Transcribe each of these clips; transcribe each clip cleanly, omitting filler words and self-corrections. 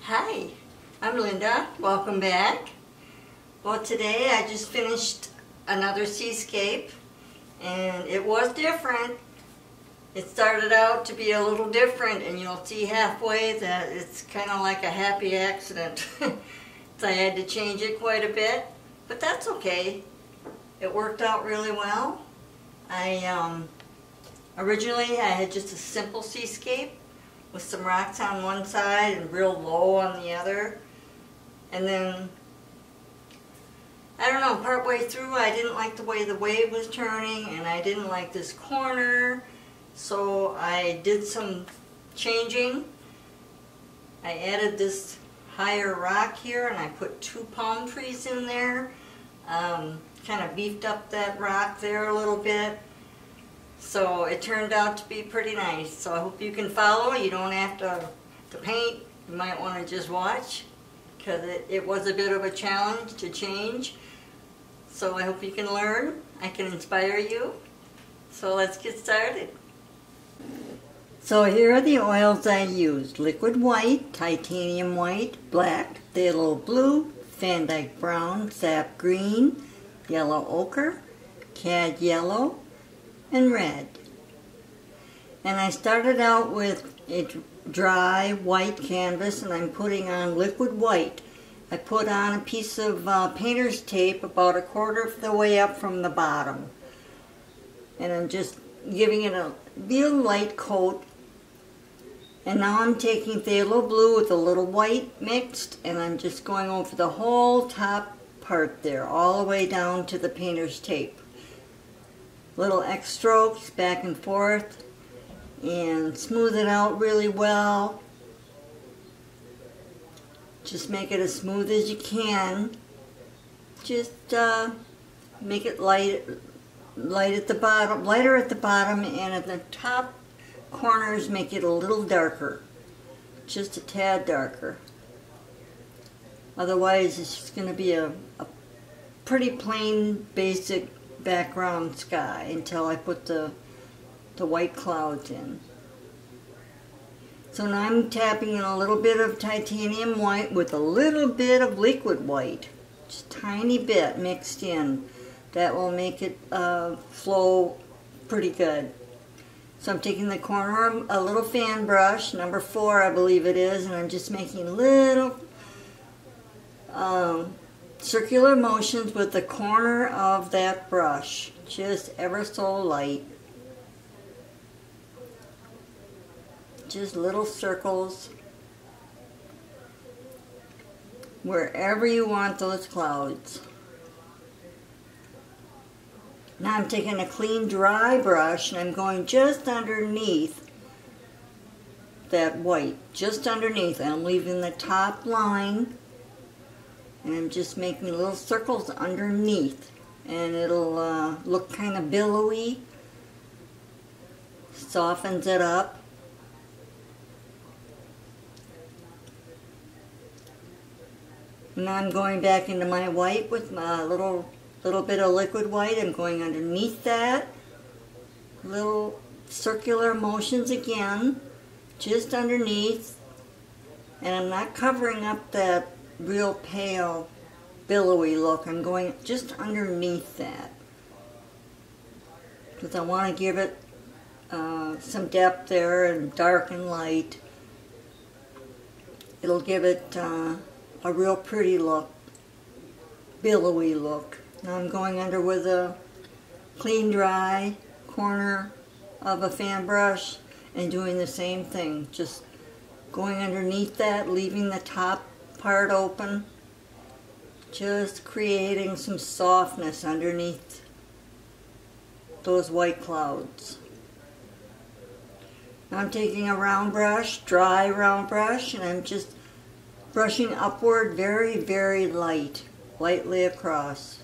Hi, I'm Linda. Welcome back. Well, today I just finished another seascape, and it was different. It started out to be a little different, and you'll see halfway that it's kind of like a happy accident. So I had to change it quite a bit, but that's okay. It worked out really well. Originally I had just a simple seascape with some rocks on one side and real low on the other. And then, I don't know, partway through I didn't like the way the wave was turning, and I didn't like this corner, so I did some changing. I added this higher rock here, and I put 2 palm trees in there. Kind of beefed up that rock there a little bit. So it turned out to be pretty nice. So I hope you can follow. You don't have to paint. You might want to just watch, because it was a bit of a challenge to change. So I hope you can learn. I can inspire you. So let's get started. So here are the oils I used. Liquid white, titanium white, black, phthalo blue, Van Dyke brown, sap green, yellow ochre, cad yellow, and red. And I started out with a dry white canvas, and I'm putting on liquid white. I put on a piece of painter's tape about 1/4 of the way up from the bottom. And I'm just giving it a real light coat. And now I'm taking phthalo blue with a little white mixed, and I'm just going over the whole top part there, all the way down to the painter's tape. Little X strokes back and forth, and smooth it out really well. Just make it as smooth as you can. Just make it light at the bottom, lighter at the bottom, and at the top corners make it a little darker, just a tad darker. Otherwise it's just going to be a pretty plain basic background sky until I put the white clouds in. So now I'm tapping in a little bit of titanium white with a little bit of liquid white, just a tiny bit mixed in. That will make it flow pretty good. So I'm taking the corner of a little fan brush, number 4 I believe it is, and I'm just making little circular motions with the corner of that brush, just ever so light. Just little circles wherever you want those clouds. Now I'm taking a clean dry brush, and I'm going just underneath that white, just underneath. I'm leaving the top line, and I'm just making little circles underneath, and it'll look kind of billowy. Softens it up. Now I'm going back into my white with my little bit of liquid white. I'm going underneath that. Little circular motions again, just underneath. And I'm not covering up that real pale, billowy look. I'm going just underneath that, because I want to give it some depth there, and dark and light. It'll give it a real pretty look, billowy look. Now I'm going under with a clean dry corner of a fan brush and doing the same thing, just going underneath that, leaving the top part open, just creating some softness underneath those white clouds. Now I'm taking a round brush, dry round brush, and I'm just brushing upward very, very lightly across.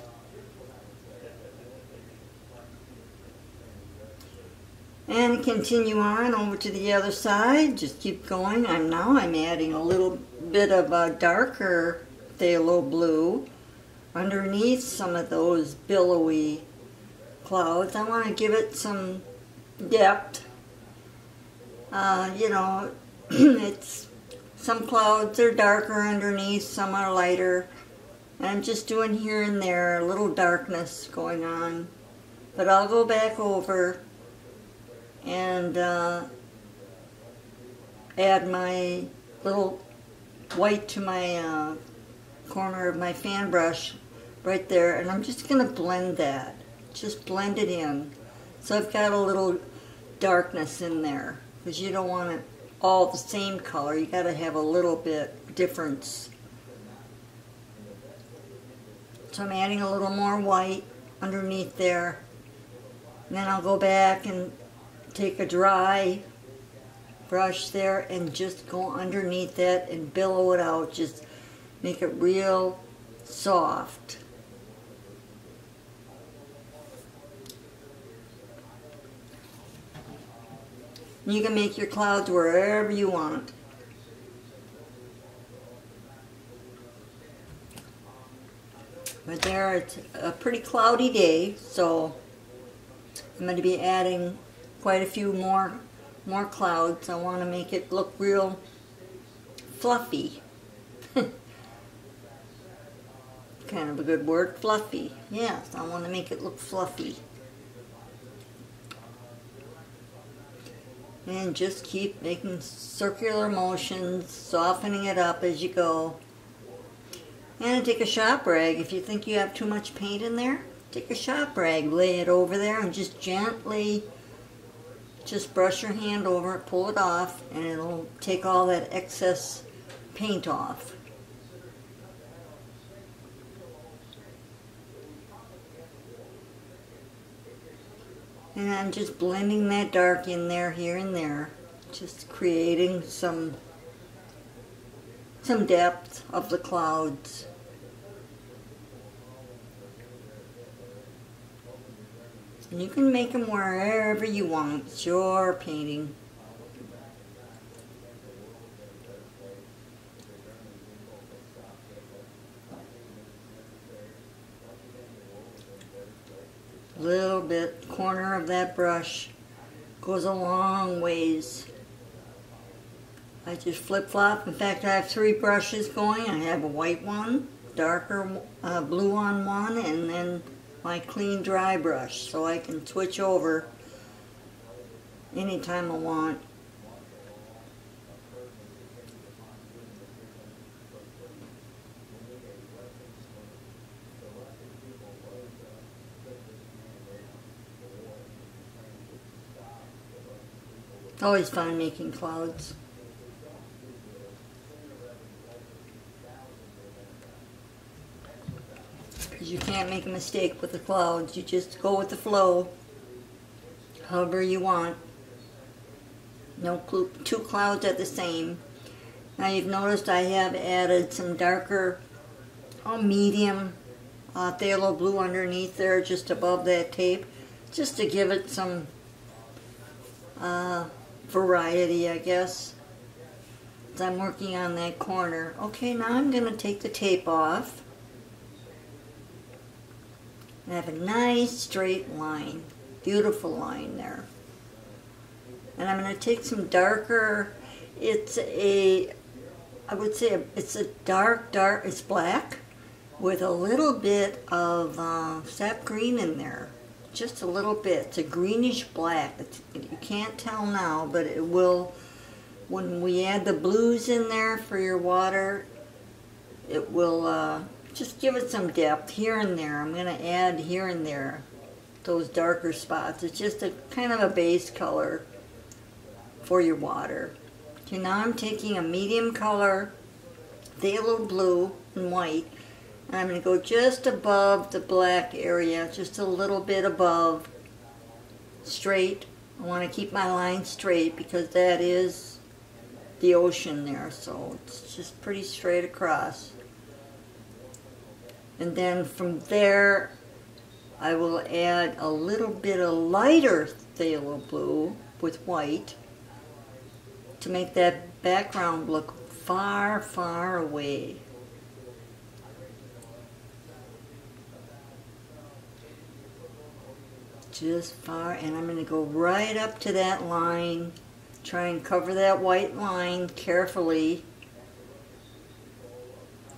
And continue on over to the other side. Just keep going. I'm adding a little bit of a darker phthalo blue underneath some of those billowy clouds. I want to give it some depth. You know, it's some clouds are darker underneath, some are lighter. And I'm just doing here and there a little darkness going on. But I'll go back over and add my little white to my corner of my fan brush right there, and I'm just going to blend that. Just blend it in. So I've got a little darkness in there, because you don't want it all the same color. You got to have a little bit difference. So I'm adding a little more white underneath there. And then I'll go back and take a dry brush there and just go underneath that and billow it out. Just make it real soft. You can make your clouds wherever you want. But there, it's a pretty cloudy day, so I'm going to be adding quite a few more clouds. I want to make it look real fluffy. Kind of a good word, fluffy. Yes, I want to make it look fluffy. And just keep making circular motions, softening it up as you go. And take a shop rag. If you think you have too much paint in there, take a shop rag, lay it over there, and just gently just brush your hand over it, pull it off, and it'll take all that excess paint off. And I'm just blending that dark in there, here and there, just creating some depth of the clouds. And you can make them wherever you want. It's your painting. Little bit, corner of that brush goes a long ways. I just flip-flop. In fact, I have 3 brushes going. I have a white one, darker blue on one, and then my clean dry brush, so I can switch over anytime I want. It's always fun making clouds. Because you can't make a mistake with the clouds. You just go with the flow, however you want. No two clouds are the same. Now you've noticed I have added some darker, medium phthalo blue underneath there, just above that tape, just to give it some variety, I guess. As I'm working on that corner. Okay, now I'm going to take the tape off. I have a nice straight line, beautiful line there. And I'm going to take some darker, I would say it's a dark, it's black with a little bit of sap green in there. Just a little bit. It's a greenish black. You can't tell now, but it will, when we add the blues in there for your water, it will just give it some depth here and there. I'm going to add here and there those darker spots. It's just a kind of a base color for your water. Okay, now I'm taking a medium color, phthalo blue and white, and I'm going to go just above the black area, just a little bit above, straight. I want to keep my line straight because that is the ocean there, so it's just pretty straight across. And then from there, I will add a little bit of lighter phthalo blue with white to make that background look far, far away. Just far, and I'm going to go right up to that line, try and cover that white line carefully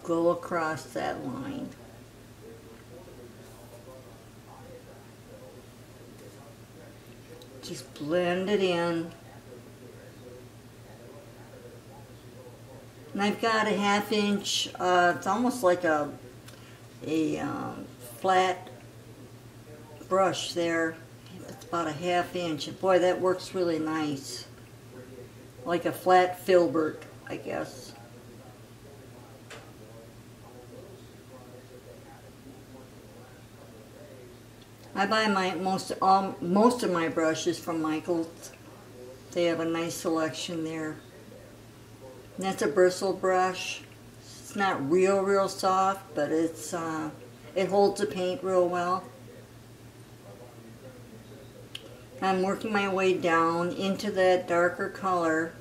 go across that line. Just blend it in. And I've got a 1/2 inch, it's almost like a flat brush there. It's about a 1/2 inch. And boy, that works really nice. Like a flat filbert, I guess. I buy most of my brushes from Michael's. They have a nice selection there. And that's a bristle brush. It's not real soft, but it holds the paint real well. I'm working my way down into that darker color.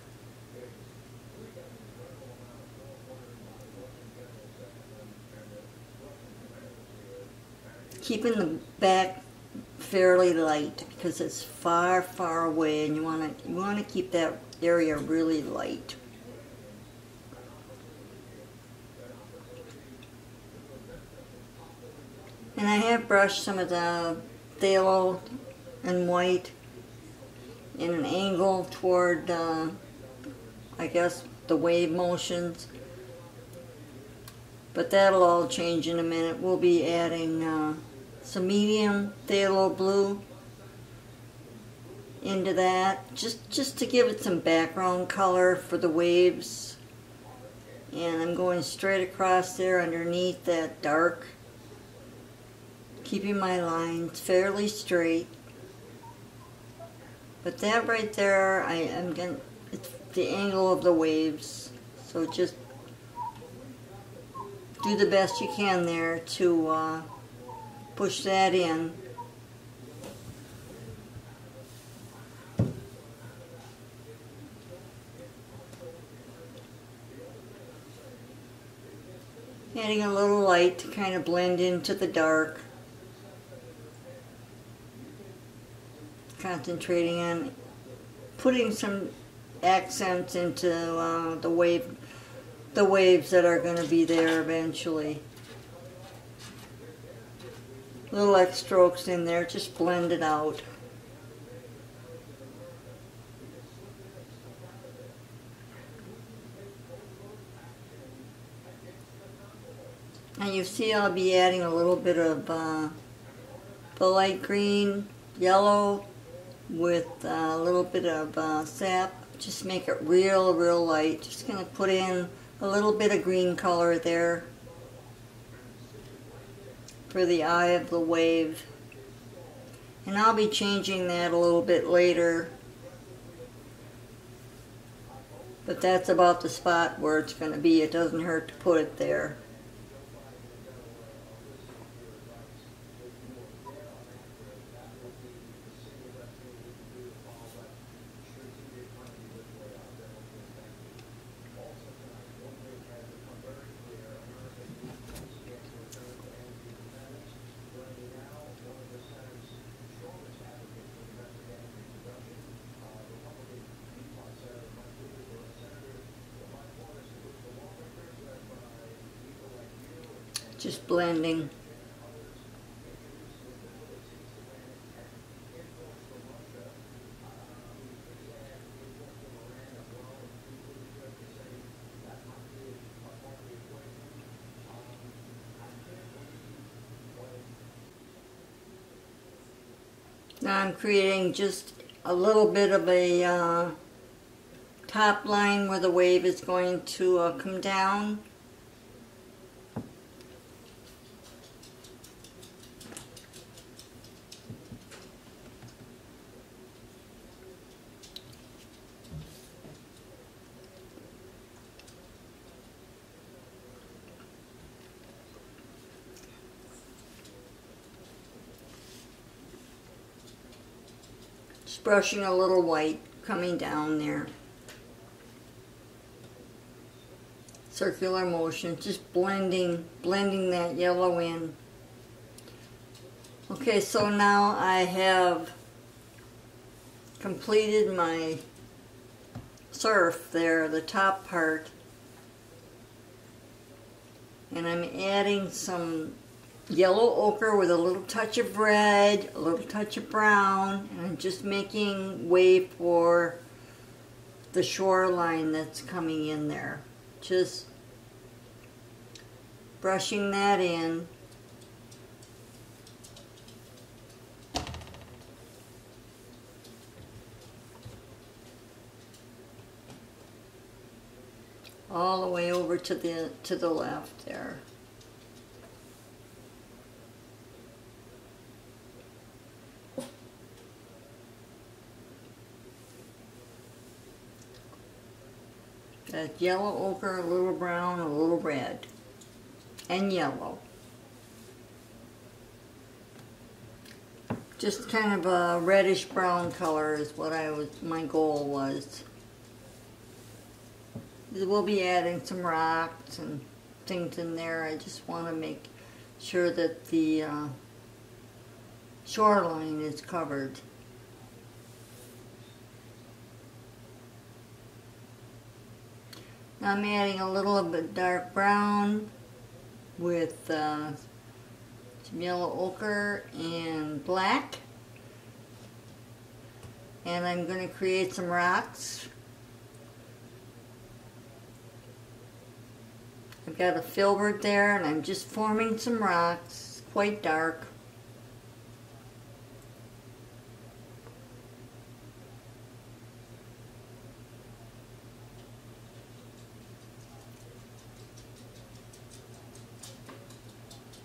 Keeping the back fairly light because it's far away, and you want to keep that area really light. And I have brushed some of the phthalo and white in an angle toward I guess the wave motions, but that'll all change in a minute. We'll be adding some medium phthalo blue into that, just to give it some background color for the waves. And I'm going straight across there underneath that dark, keeping my lines fairly straight. But that right there, it's the angle of the waves, so just do the best you can there to push that in. Adding a little light to kind of blend into the dark. Concentrating on putting some accents into the waves that are going to be there eventually. Little X strokes in there, just blend it out. And you see I'll be adding a little bit of the light green, yellow, with a little bit of sap. Just make it real light. Just going to put in a little bit of green color there for the eye of the wave. And I'll be changing that a little bit later. But that's about the spot where it's going to be. It doesn't hurt to put it there. Just blending. Now I'm creating just a little bit of a top line where the wave is going to come down. Just brushing a little white coming down there. Circular motion, just blending that yellow in. Okay, so now I have completed my surf there, the top part. And I'm adding some yellow ochre with a little touch of red, a little touch of brown, and I'm just making way for the shoreline that's coming in there. Just brushing that in. All the way over to the left there. That yellow ochre, a little brown, a little red, and yellow. Just kind of a reddish brown color is what my goal was. We'll be adding some rocks and things in there. I just want to make sure that the shoreline is covered. Now I'm adding a little bit dark brown with some yellow ochre and black. And I'm going to create some rocks. I've got a filbert there, and I'm just forming some rocks, quite dark.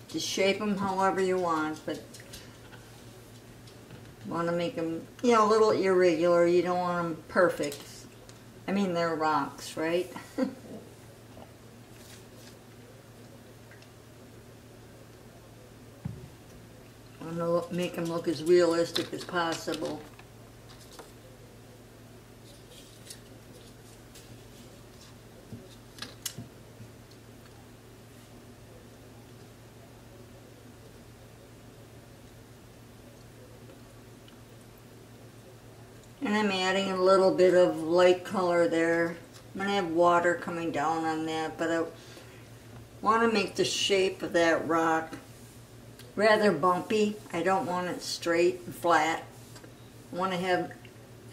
Just shape them however you want, but you want to make them, you know, a little irregular. You don't want them perfect. I mean, they're rocks, right? I'm going to make them look as realistic as possible. And I'm adding a little bit of light color there. I'm going to have water coming down on that, but I want to make the shape of that rock rather bumpy. I don't want it straight and flat. I want to have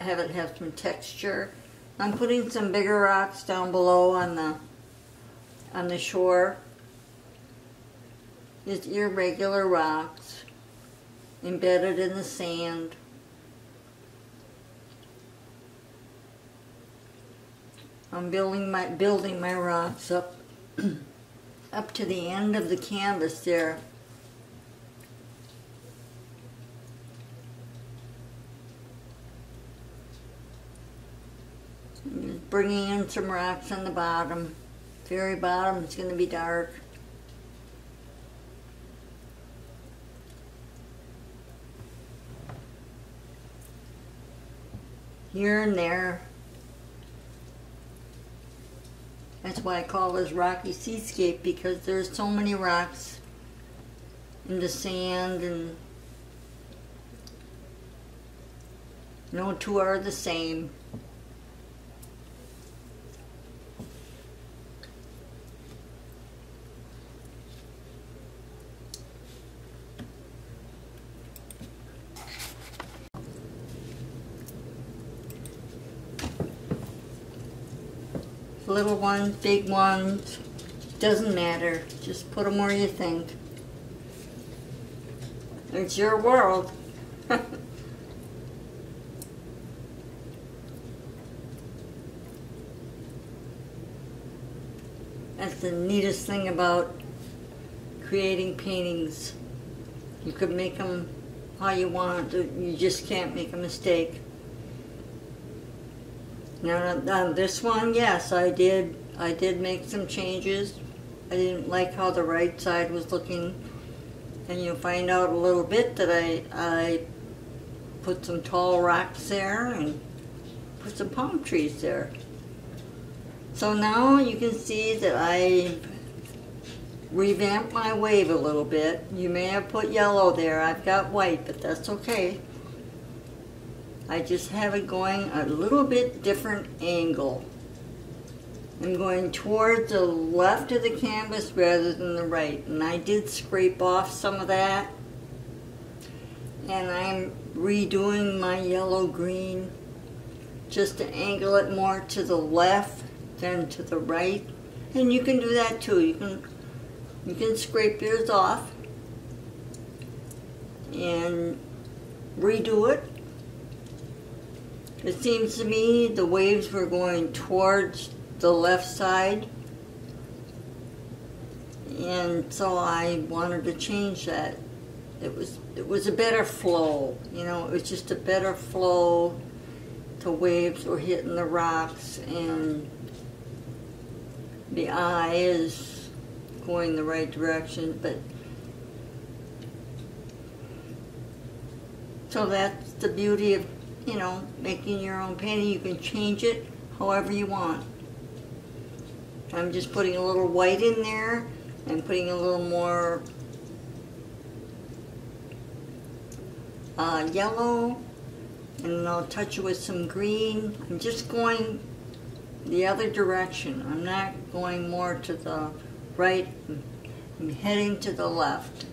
it have some texture. I'm putting some bigger rocks down below on the shore. Just irregular rocks embedded in the sand. I'm building my rocks up up to the end of the canvas there. Bringing in some rocks on the bottom. Very bottom, it's going to be dark. Here and there. That's why I call this rocky seascape, because there's so many rocks in the sand, and no two are the same. Little ones, big ones, doesn't matter. Just put them where you think. It's your world. That's the neatest thing about creating paintings. You could make them how you want. You just can't make a mistake. Now on this one, yes, I did make some changes. I didn't like how the right side was looking, and you'll find out a little bit that I put some tall rocks there and put some palm trees there. So now you can see that I revamped my wave a little bit. You may have put yellow there. I've got white, but that's okay. I just have it going a little bit different angle. I'm going toward the left of the canvas rather than the right. And I did scrape off some of that. And I'm redoing my yellow-green just to angle it more to the left than to the right. And you can do that too. You can scrape yours off and redo it. It seems to me the waves were going towards the left side, and so I wanted to change that. It was a better flow, you know, it was just a better flow. The waves were hitting the rocks and the eye is going the right direction, but so that's the beauty of, you know, making your own painting. You can change it however you want. I'm just putting a little white in there and putting a little more yellow, and then I'll touch it with some green. I'm just going the other direction. I'm not going more to the right. I'm heading to the left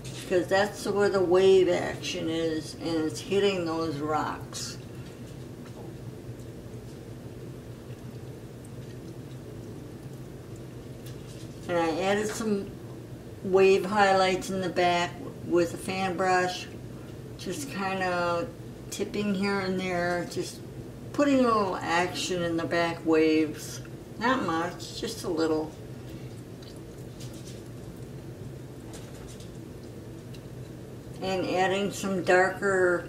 because that's where the wave action is, and it's hitting those rocks. And I added some wave highlights in the back with a fan brush, just kind of tipping here and there, just putting a little action in the back waves. Not much, just a little. And adding some darker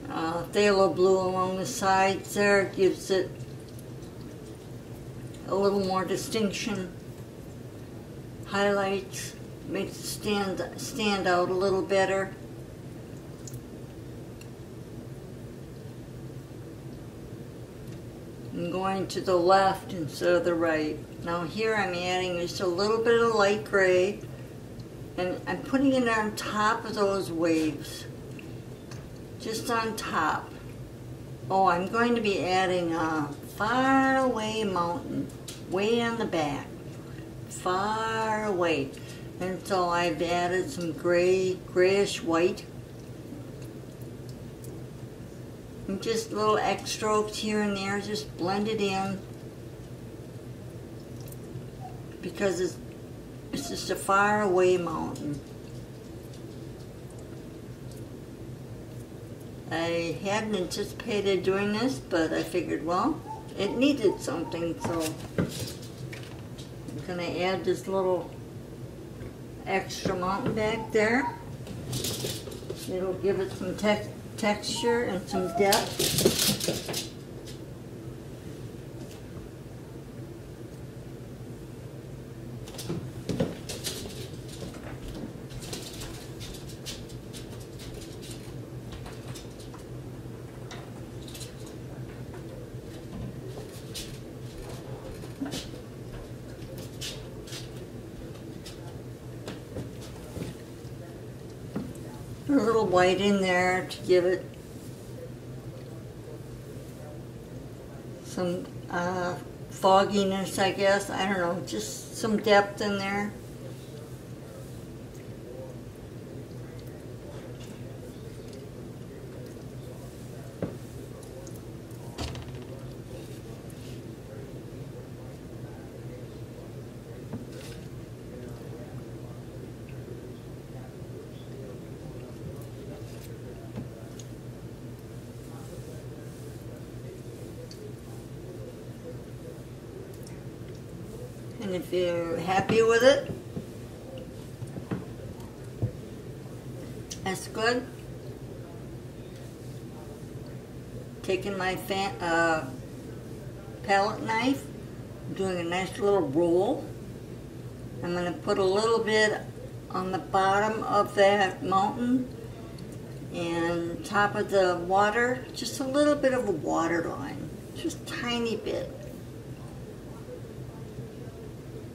phthalo blue along the sides there gives it a little more distinction. Highlights, makes it stand out a little better. I'm going to the left instead of the right. Now here I'm adding just a little bit of light gray, and I'm putting it on top of those waves. Just on top. Oh, I'm going to be adding a far away mountain, way on the back, far away. And so I've added some grayish white. And just little X strokes here and there, just blend it in. Because it's just a far away mountain. I hadn't anticipated doing this, but I figured, well, it needed something, so I'm going to add this little extra mountain back there. It'll give it some texture and some depth. A little white in there to give it some fogginess, I guess. I don't know, just some depth in there. And if you're happy with it, that's good. Taking my palette knife, doing a nice little roll. I'm going to put a little bit on the bottom of that mountain and top of the water, just a little bit of a water line, just a tiny bit.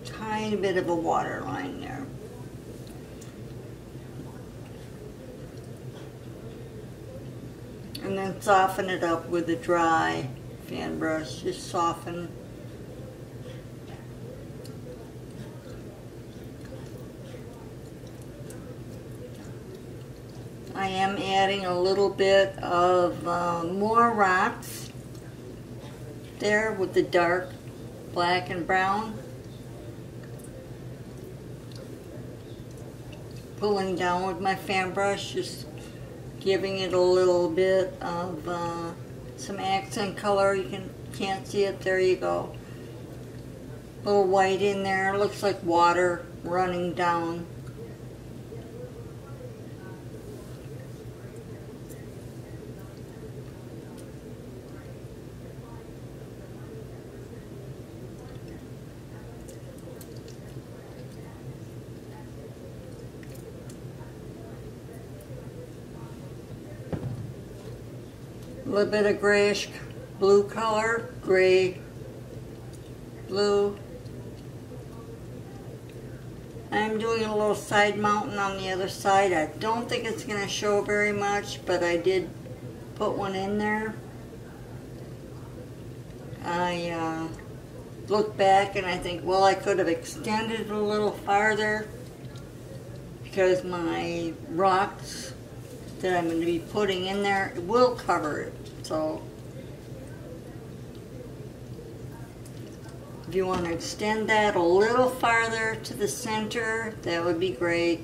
Tiny bit of a water line there. And then soften it up with a dry fan brush, just soften. I am adding a little bit of more rocks there with the dark black and brown. Pulling down with my fan brush, just giving it a little bit of some accent color. You can't see it, there you go. A little white in there, looks like water running down. A little bit of grayish blue color, gray, blue. I'm doing a little side mountain on the other side. I don't think it's going to show very much, but I did put one in there. I look back and I think, well, I could have extended it a little farther because my rocks that I'm going to be putting in there will cover it. So if you want to extend that a little farther to the center, that would be great.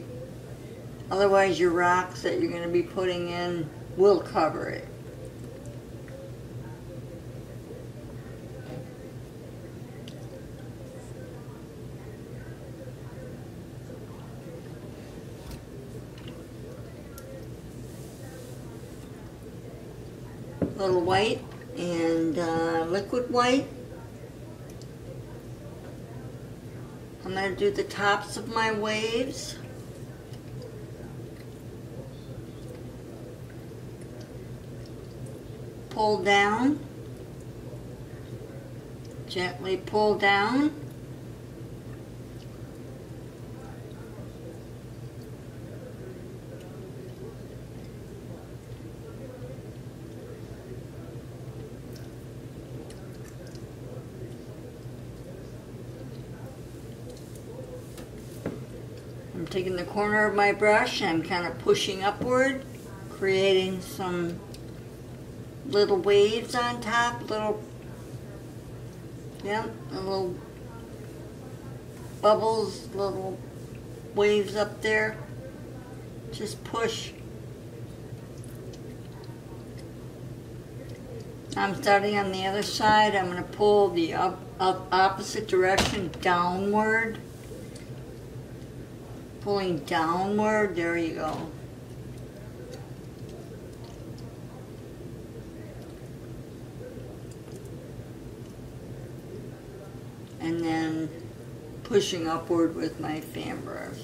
Otherwise your rocks that you're going to be putting in will cover it. Little white and liquid white. I'm going to do the tops of my waves. Pull down. Gently pull down. I'm taking the corner of my brush and I'm kind of pushing upward, creating some little waves on top, little bubbles, little waves up there. Just push. I'm starting on the other side. I'm going to pull the opposite direction downward. Pulling downward, there you go. And then pushing upward with my fan brush.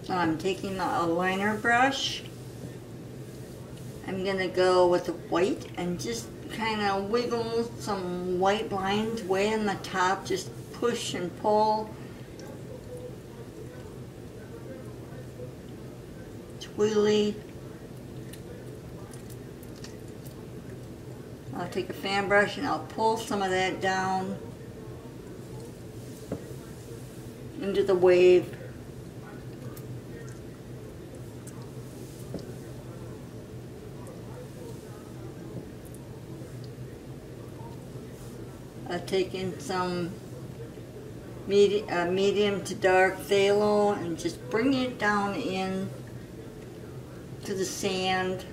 So I'm taking a liner brush. I'm going to go with the white and just kind of wiggle some white lines way in the top. Just push and pull. Twiddly. I'll take a fan brush and I'll pull some of that down into the wave. I've taken some medium to dark phthalo and just bring it down in to the sand.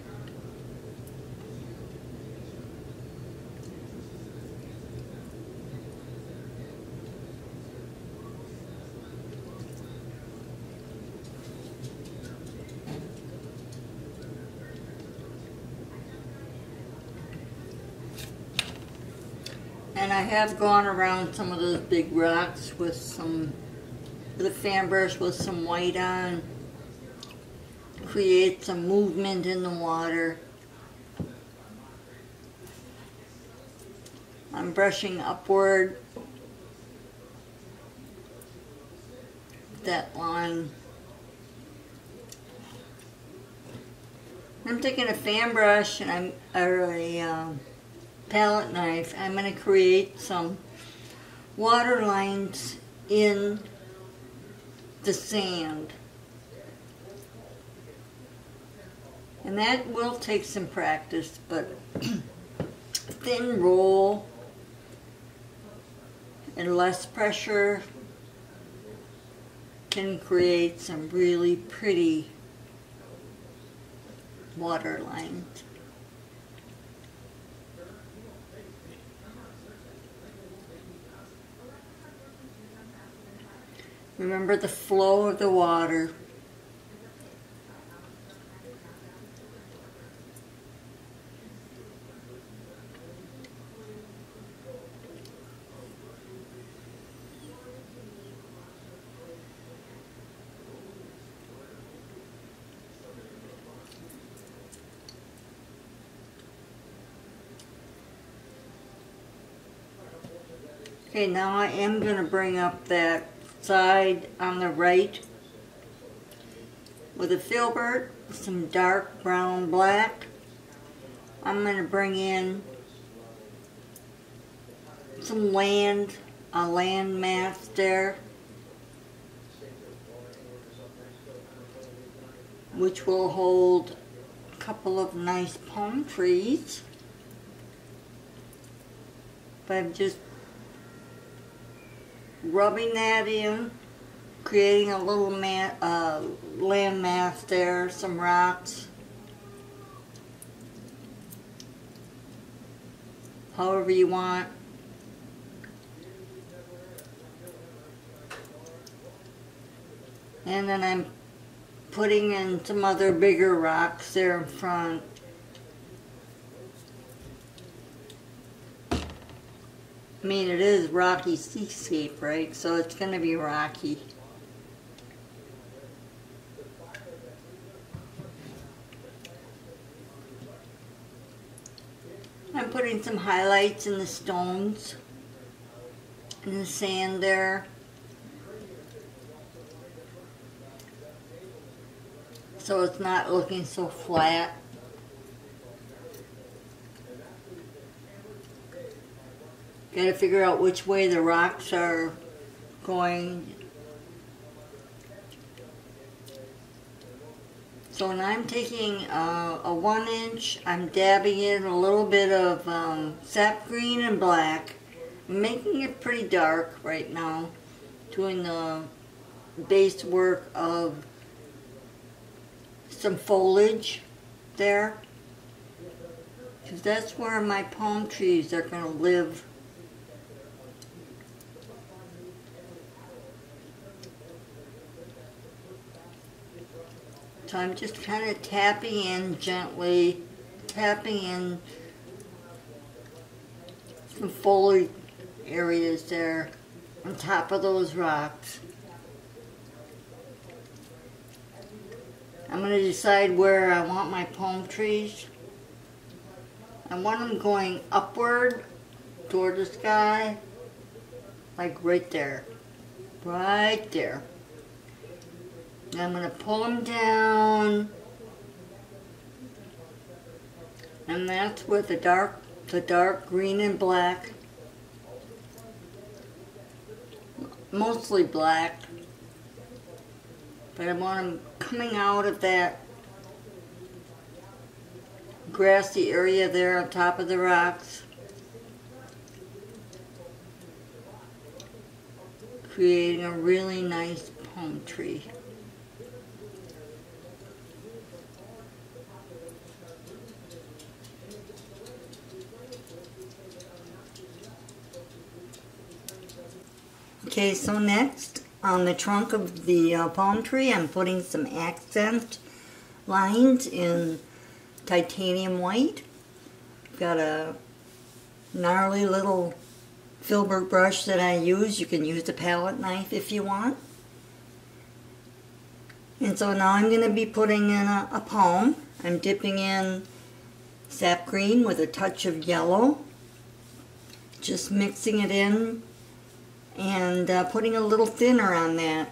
And I have gone around some of those big rocks with some with a fan brush with some white on. Create some movement in the water. I'm brushing upward that line. I'm taking a fan brush and or a palette knife. I'm going to create some water lines in the sand. And that will take some practice, but thin roll and less pressure can create some really pretty water lines. Remember the flow of the water. Okay, now I am going to bring up that side on the right with a filbert, some dark brown black. I'm going to bring in some land, a land mass there, which will hold a couple of nice palm trees. But I'm just rubbing that in, creating a little land mass there, some rocks. However you want. And then I'm putting in some other bigger rocks there in front. I mean, it is rocky seascape, right? So it's going to be rocky. I'm putting some highlights in the stones, in the sand there. So it's not looking so flat. Got to figure out which way the rocks are going. So when I'm taking a 1 inch, I'm dabbing in a little bit of sap green and black. I'm making it pretty dark right now, doing the base work of some foliage there, because that's where my palm trees are going to live. So I'm just kind of tapping in gently, tapping in some foliage areas there on top of those rocks. I'm going to decide where I want my palm trees. I want them going upward toward the sky, like right there. Right there. And I'm going to pull them down, and that's with the dark green and black, mostly black, but I want them coming out of that grassy area there on top of the rocks, creating a really nice palm tree. Okay, so next on the trunk of the palm tree, I'm putting some accent lines in titanium white. I've got a gnarly little filbert brush that I use. You can use a palette knife if you want. And so now I'm going to be putting in a palm. I'm dipping in sap green with a touch of yellow. Just mixing it in and putting a little thinner on that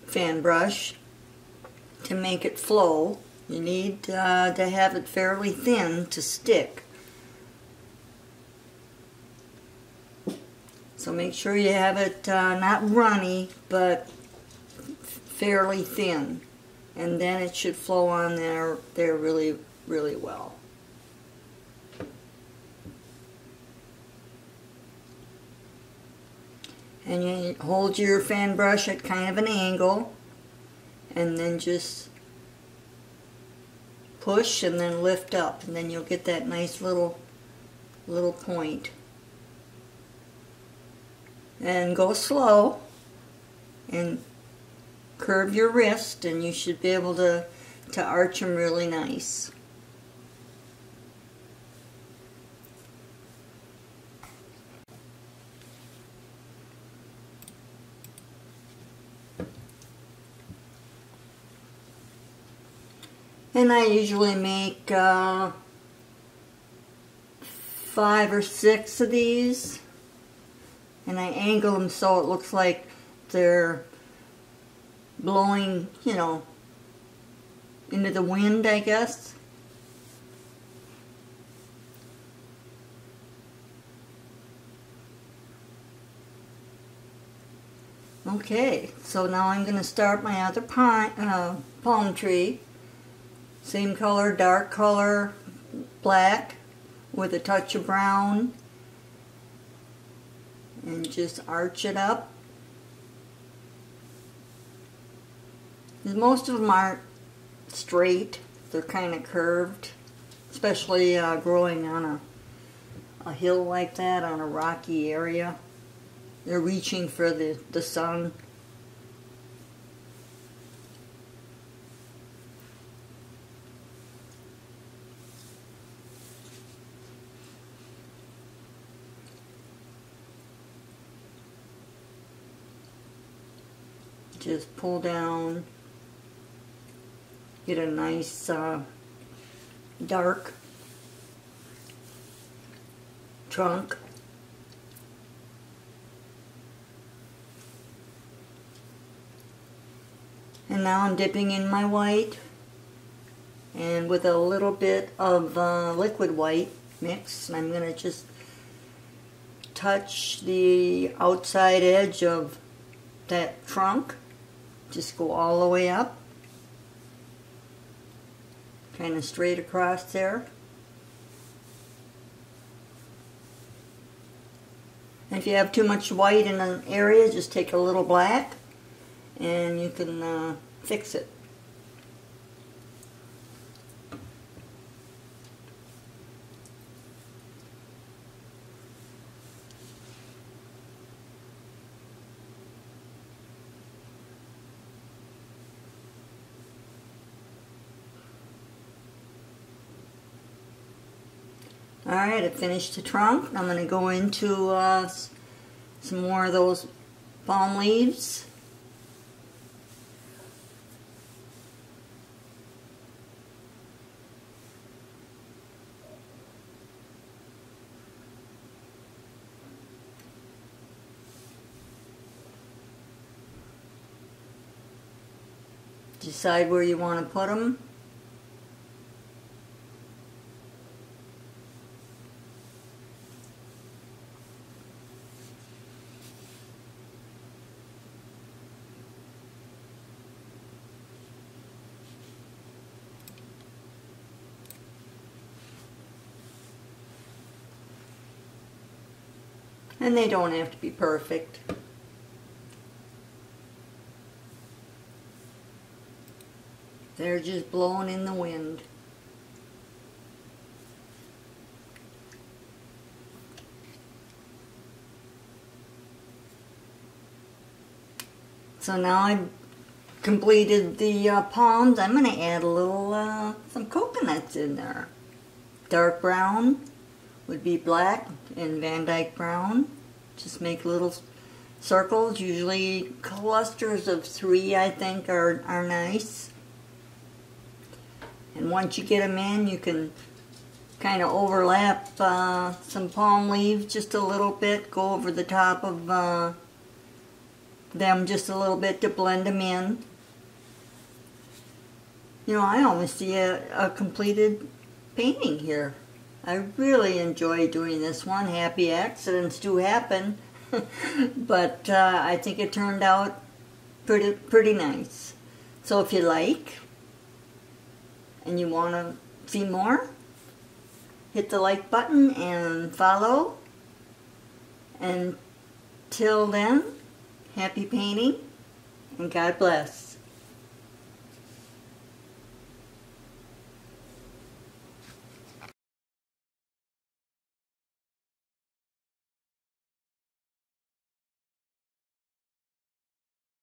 fan brush to make it flow. You need to have it fairly thin to stick. So make sure you have it not runny, but fairly thin. And then it should flow on there really, really well. And you hold your fan brush at kind of an angle, and then just push and then lift up, and then you'll get that nice little point. And go slow and curve your wrist, and you should be able to arch them really nice. And I usually make 5 or 6 of these, and I angle them so it looks like they're blowing, you know, into the wind, I guess. Okay, so now I'm going to start my other palm tree. Same color, dark color, black with a touch of brown, and just arch it up. Most of them aren't straight, they're kind of curved, especially growing on a hill like that, on a rocky area. They're reaching for the sun. Just pull down, get a nice dark trunk. And now I'm dipping in my white, and with a little bit of liquid white mix, I'm going to just touch the outside edge of that trunk. Just go all the way up, kind of straight across there. And if you have too much white in an area, just take a little black and you can fix it. Alright, I finished the trunk. I'm going to go into some more of those palm leaves. Decide where you want to put them. And they don't have to be perfect. They're just blowing in the wind. So now I've completed the palms. I'm going to add a little, some coconuts in there. Dark brown would be black and Van Dyke brown. Just make little circles. Usually clusters of 3, I think, are nice. And once you get them in, you can kind of overlap some palm leaves just a little bit. Go over the top of them just a little bit to blend them in. You know, I almost see a completed painting here. I really enjoy doing this one. Happy accidents do happen, but I think it turned out pretty nice. So if you like and you want to see more, hit the like button and follow. Until then, happy painting and God bless.